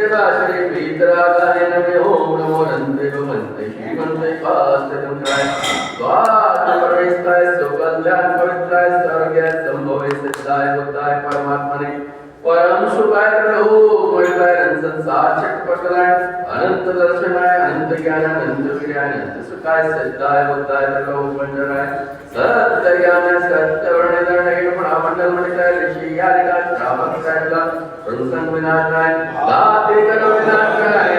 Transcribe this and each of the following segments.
श्री पीतरागाय नमे ओम नमो नंदे भगवन्ते श्रीमन्ते पास्तेतं कराय स्वाहा परमेश्वराय सुकल्याण पवित्राय स्वर्गाय संभवे सच्चाय बुद्धाय परमात्मने परम सुखाय प्रभु मोहिताय संसार चक्र अनंत दर्शनाय अनंत ज्ञान अनंत विज्ञान अनंत सुखाय सच्चाय बुद्धाय प्रभु पंजराय सत्य ज्ञान सत्य वर्णिताय मंडल मंडिताय ऋषि यारिका श्रावक सायला प्रसन्न विनाशाय दाते करो विनाशाय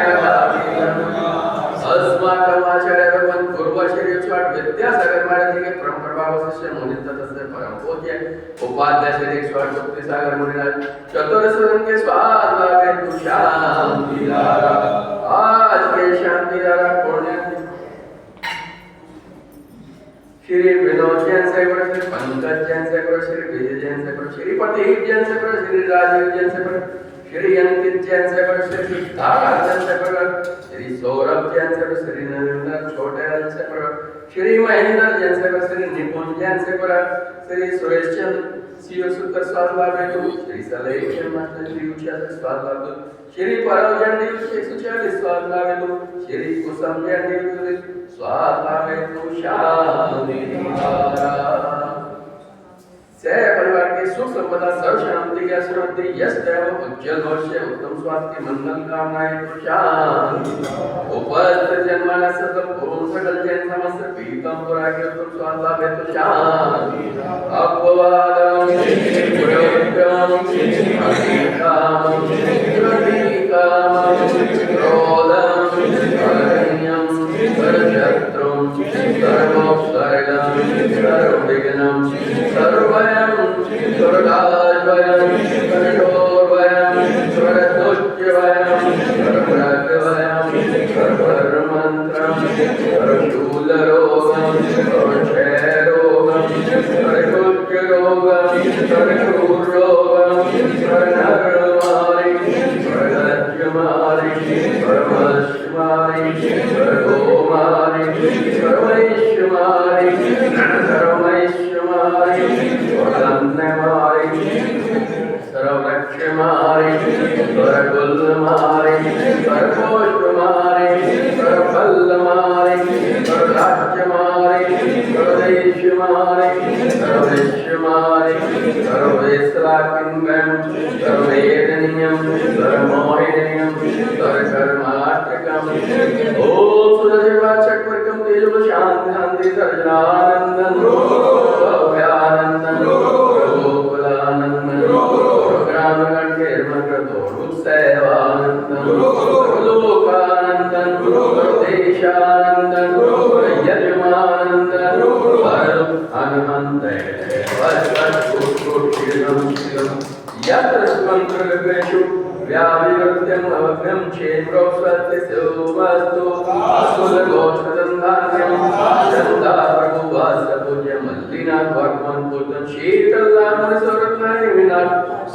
अस्माकं आचार्य भगवान पूर्व श्री स्वाट विद्यासागर महाराज के परम प्रभाव शिष्य मुनित तस्य परम पूज्य उपाध्याय श्री स्वाट मुक्ति सागर मुनिराज चतुर्सदन के स्वाद लागे तू शांति धारा आज के शांति धारा पुण्य श्री विनोद जैन से करो श्री पंकज जैन से करो श्री विजय जैन से करो श्री प्रदीप जैन से करो श्री राजीव जैन से करो श्री अंकित जैन से करो श्री सिद्धार्थ जैन से करो श्री सौरभ जैन से करो श्री नरेंद्र छोटे जैन से करो श्री महेंद्र जैन से करो श्री निपुण जैन से करो श्री सुरेश चंद्र सीओ सुतर स्वागत है श्री सलेश मास्टर श्री उच्चा स्वागत है श्री परम जैन जी 140 स्वागत है श्री कुसुम जैन जी स्वागत है तू शांति से परिवार के सुख संपदा सर्व शांति के शांति यश देव उज्जवल भविष्य उत्तम स्वास्थ्य मंगल कामनाएं शांति उपस्थित जन्माला सकल पूर्ण सकल जैन समस्त पीतम पुरागे उत्तम स्वास्थ्य है तो शांति अपवादम पुरोगम अभिकामम प्रतिकामम क्रोधम अरण्यम सर्वशत्रुम सर्वोपसर्गम सर्वविघ्नम सर्वयं सर्वदायं सर्वोर्वयं सर्वदुष्टवयं सर्वरागवयं सर्वमन्त्रं सर्वशूलरोगं सर्वक्षयरोगं सर्वकुष्ठरोगं सर्वक्रूररोगं सर्वनरमारि सर्वगजमारि सर्वमश्मारि सर्वगोमारि सर्वैश्वमारि सर्वमैश्वमारि सर्वधन्यमारि सर्वलक्ष्यमारि सर्वकुलमारि सर्वोष्टमारि सर्वफलमारि सर्वराज्यमारि सर्वदेशमारि सर्वविश्वमारि सर्वेश्वराकिंगं सर्ववेदनीयं सर्वमोहनीयं सर्वकर्मात्मकं ओम सुरदेवाचक्रवर्कं तेजो शांति शांति सर्वनानंदं भव्यानंदं गोकुलानंदं ग्रामगणकेर्मकृतो सेवानंदं लोकानंदं देशानंदं यजमानंदं हनुमन्ते यत्र स्वमन्त्रगेषु व्याविरत्यं अवग्नं क्षेत्रोस्वत्ति सोमस्तु असुरगोष्ठदन्धान्यं चन्दा प्रभुवासपूज्य मल्लिना वर्मन् पुत्रं शीतलामरसोरत्नानि विना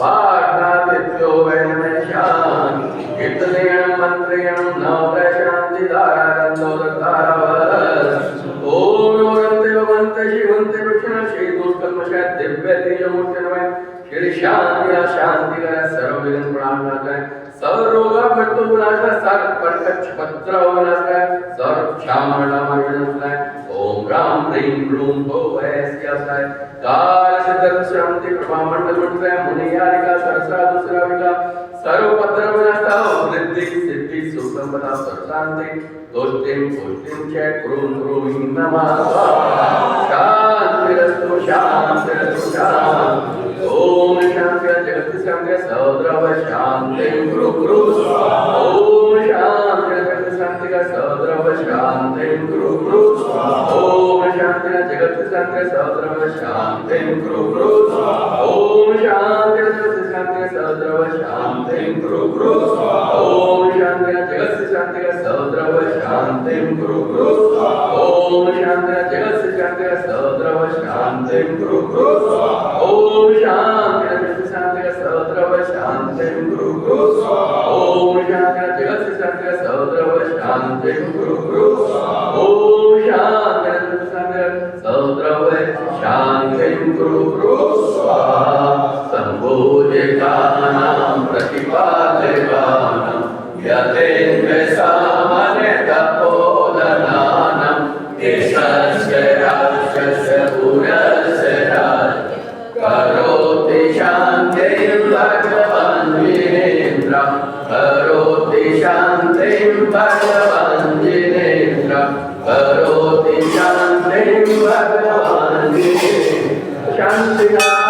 पाठनातिथ्यो वैनमशान् कीर्तनेन मन्त्रेण नवप्रशान्तिधारा गन्धोदधारावरस् ओम नमोरन्ते भगवन्ते शिवन्ते कृष्ण श्रीदुष्कर्मशय दिव्य तेजमूर्तिनमः श्री शांति शांति कर सर्वविघ्न प्रणाम कर सर्वरोग मृत्यु विनाश सर्व परकच्छ पत्र विनाश कर सर्व क्षामण विनाश कर ओम राम ह्रीं क्लीं भोवैस्यासाय काल सिद्ध शांति प्रभा मंडल मंडल मुनियारिका सरसा दुसराविका सर्व पत्र विनाश वृद्धि सिद्धि सुख संपदा सर्व शांति दोष्टिं पुष्टिं च कुरु नमः शांतिरस्तु शांतिरस्तु शांति ओम शांति जगत शांति सौद्रव शांति गुरु गुरु ओम शांति जगत शांति का सौद्रव शांति गुरु गुरु ओम शांति जगत शांति सौद्रव शांति गुरु गुरु ओम शांति जगत शांति सौद्रव शांति गुरु गुरु ओम शांति जगत शांति का सौद्रव शांति गुरु गुरु ओम शांति जगत शांति का सौद्रव शांति गुरु गुरु ओम शांति शांति सौद्रव शांति गुरु गुरु ओम शांति जगत शांति सौद्रव शांति गुरु गुरु ओम शांति शांति सौद्रव शांति गुरु गुरु स्वाहा संबोधितानां प्रतिपादकानां यतेन्द्र सामने तपोदनानं देशस्य राष्ट्रस्य पुरस्य राज करोति शान्तिं भगवान् जिनेन्द्र करोति शान्तिं भगवान् जिनेन्द्र करोति शान्तिं भगवान् जिनेन्द्र शान्तिः